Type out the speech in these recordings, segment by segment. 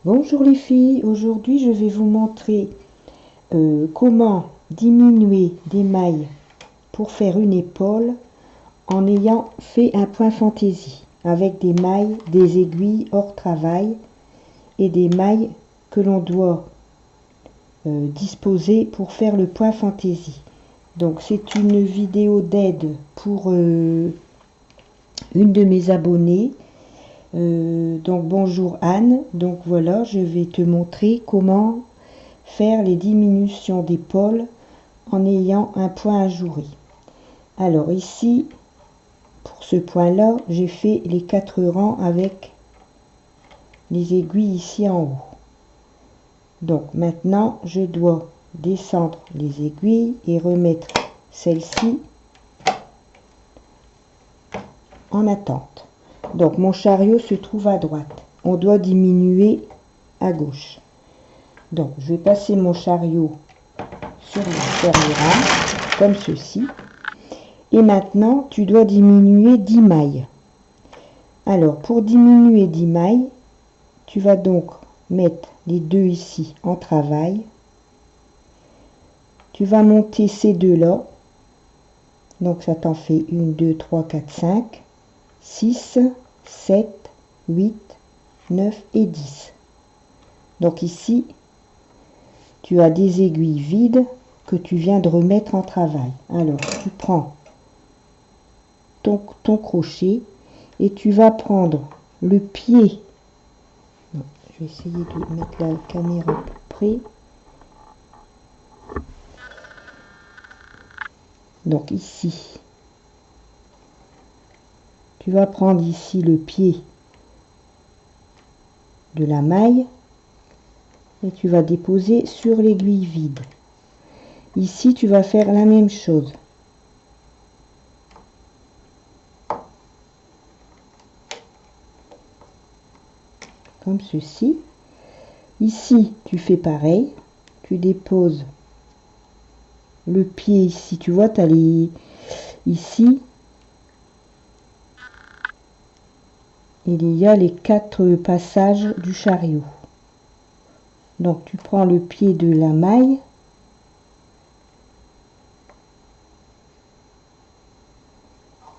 Bonjour les filles, aujourd'hui je vais vous montrer comment diminuer des mailles pour faire une épaule en ayant fait un point fantaisie avec des mailles, des aiguilles hors travail et des mailles que l'on doit disposer pour faire le point fantaisie. Donc c'est une vidéo d'aide pour une de mes abonnées. Donc bonjour Anne, donc voilà, je vais te montrer comment faire les diminutions d'épaule en ayant un point ajouré. Alors ici, pour ce point là, j'ai fait les 4 rangs avec les aiguilles ici en haut. Donc maintenant je dois descendre les aiguilles et remettre celle-ci en attente. Donc mon chariot se trouve à droite, on doit diminuer à gauche. Donc je vais passer mon chariot sur le dernier rang comme ceci, et maintenant tu dois diminuer 10 mailles. Alors pour diminuer 10 mailles, tu vas donc mettre les deux ici en travail, tu vas monter ces deux là, donc ça t'en fait 1 2 3 4 5 6 7 8 9 et 10. Donc ici tu as des aiguilles vides que tu viens de remettre en travail. Alors tu prends ton crochet et tu vas prendre le pied. Non, je vais essayer de mettre la caméra plus près. Donc ici, tu vas prendre ici le pied de la maille et tu vas déposer sur l'aiguille vide. Ici, tu vas faire la même chose. Comme ceci. Ici, tu fais pareil. Tu déposes le pied ici. Tu vois, tu as les... Ici, il y a les 4 passages du chariot. Donc, tu prends le pied de la maille.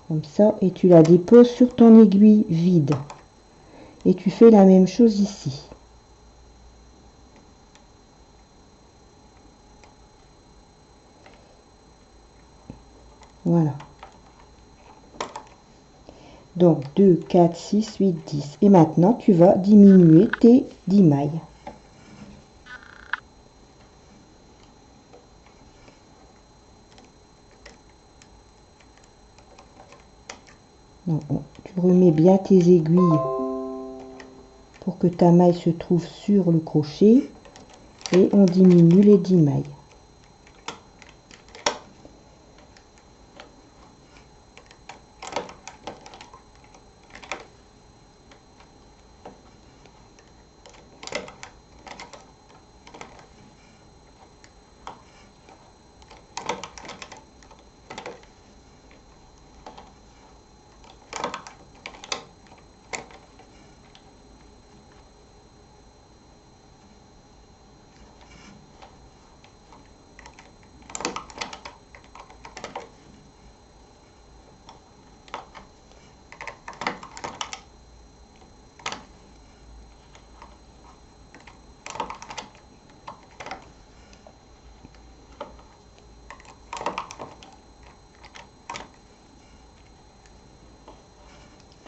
Comme ça, et tu la déposes sur ton aiguille vide. Et tu fais la même chose ici. Voilà. Donc 2, 4, 6, 8, 10. Et maintenant, tu vas diminuer tes 10 mailles. Donc, tu remets bien tes aiguilles pour que ta maille se trouve sur le crochet. Et on diminue les 10 mailles.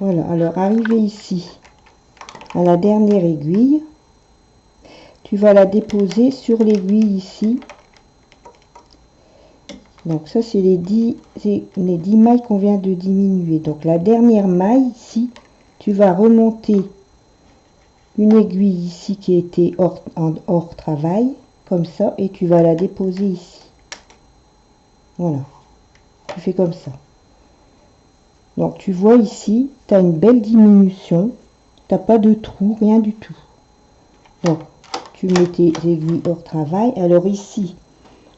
Voilà, alors arrivé ici à la dernière aiguille, tu vas la déposer sur l'aiguille ici. Donc ça c'est les 10 mailles qu'on vient de diminuer. Donc la dernière maille ici, tu vas remonter une aiguille ici qui était hors travail, comme ça, et tu vas la déposer ici. Voilà, tu fais comme ça. Donc tu vois ici, tu as une belle diminution, tu n'as pas de trou, rien du tout. Donc tu mets tes aiguilles hors travail. Alors ici,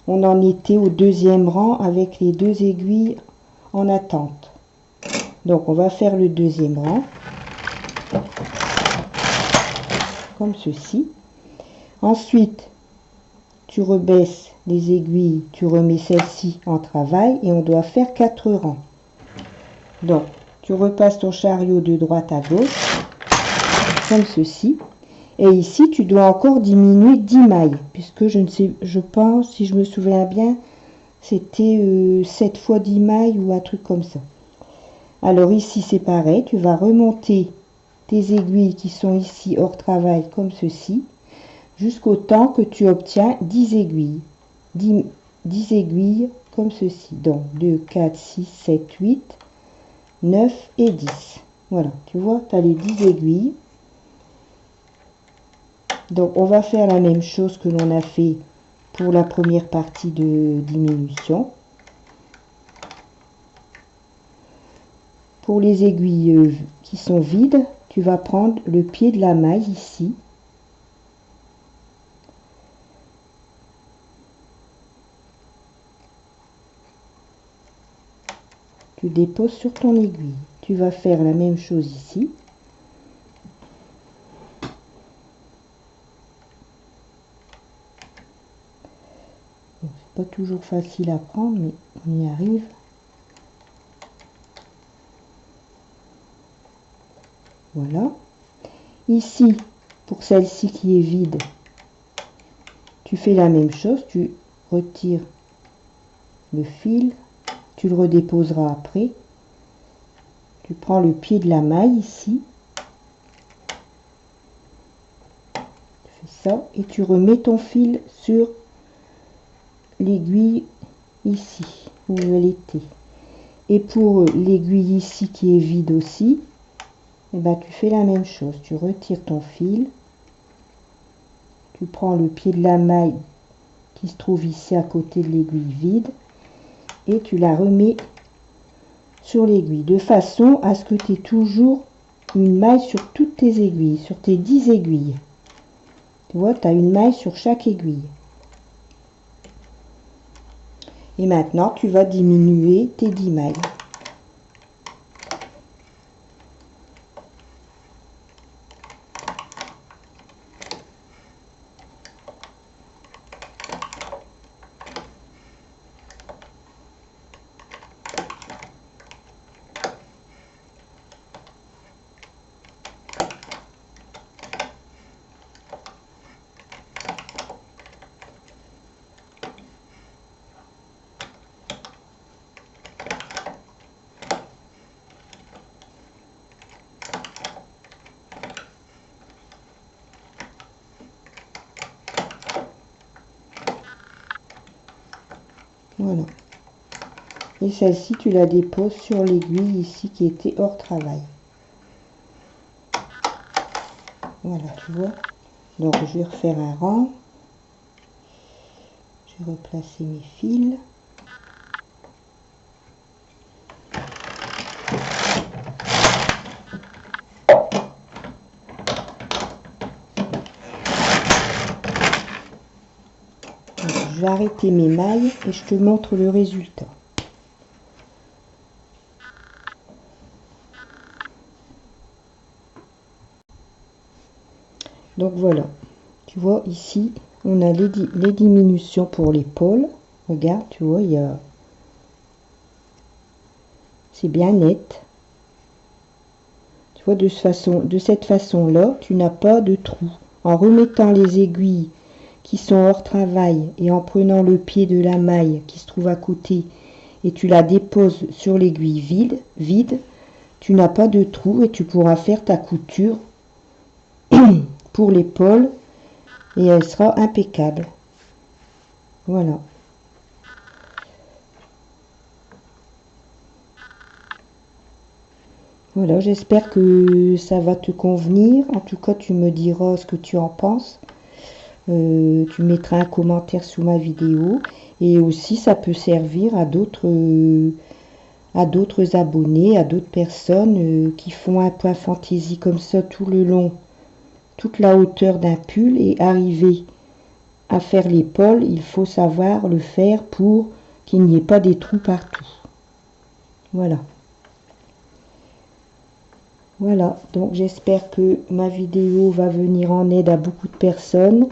on en était au deuxième rang avec les 2 aiguilles en attente. Donc on va faire le deuxième rang. comme ceci. Ensuite, tu rebaisses les aiguilles, tu remets celle-ci en travail et on doit faire 4 rangs. Donc, tu repasses ton chariot de droite à gauche, comme ceci. Et ici, tu dois encore diminuer 10 mailles, puisque je pense, si je me souviens bien, c'était 7 fois 10 mailles ou un truc comme ça. Alors ici, c'est pareil, tu vas remonter tes aiguilles qui sont ici hors travail, comme ceci, jusqu'au temps que tu obtiens 10 aiguilles. 10 aiguilles comme ceci. Donc 2, 4, 6, 7, 8, 9 et 10. Voilà, tu vois, tu as les 10 aiguilles. Donc on va faire la même chose que l'on a fait pour la première partie de diminution. Pour les aiguilles qui sont vides, tu vas prendre le pied de la maille ici. Tu déposes sur ton aiguille. Tu vas faire la même chose ici. C'est pas toujours facile à prendre, mais on y arrive. Voilà. Ici, pour celle-ci qui est vide, tu fais la même chose. Tu retires le fil. Tu le redéposeras après. Tu prends le pied de la maille ici. Tu fais ça et tu remets ton fil sur l'aiguille ici où elle était. Et pour l'aiguille ici qui est vide aussi, et ben, tu fais la même chose. Tu retires ton fil. Tu prends le pied de la maille qui se trouve ici à côté de l'aiguille vide et tu la remets sur l'aiguille de façon à ce que tu aies toujours une maille sur toutes tes aiguilles, sur tes 10 aiguilles. Tu vois, tu as une maille sur chaque aiguille. Et maintenant, tu vas diminuer tes 10 mailles. Voilà. Et celle-ci, tu la déposes sur l'aiguille ici qui était hors travail. Voilà, tu vois. Donc, je vais refaire un rang. Je vais replacer mes fils. Je vais arrêter mes mailles et je te montre le résultat. Donc voilà, tu vois ici, on a les diminutions pour l'épaule. Regarde, tu vois, il y a... c'est bien net. Tu vois, de cette façon-là, tu n'as pas de trou. En remettant les aiguilles qui sont hors travail et en prenant le pied de la maille qui se trouve à côté et tu la déposes sur l'aiguille vide, tu n'as pas de trou et tu pourras faire ta couture pour l'épaule et elle sera impeccable. Voilà. Voilà, j'espère que ça va te convenir. En tout cas, tu me diras ce que tu en penses. Tu mettras un commentaire sous ma vidéo. Et aussi, ça peut servir à d'autres abonnés, à d'autres personnes qui font un point fantaisie comme ça tout le long, toute la hauteur d'un pull et arriver à faire l'épaule. Il faut savoir le faire pour qu'il n'y ait pas des trous partout. Voilà. Voilà, donc j'espère que ma vidéo va venir en aide à beaucoup de personnes.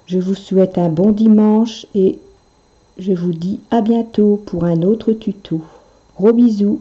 Je vous souhaite un bon dimanche et je vous dis à bientôt pour un autre tuto. Gros bisous.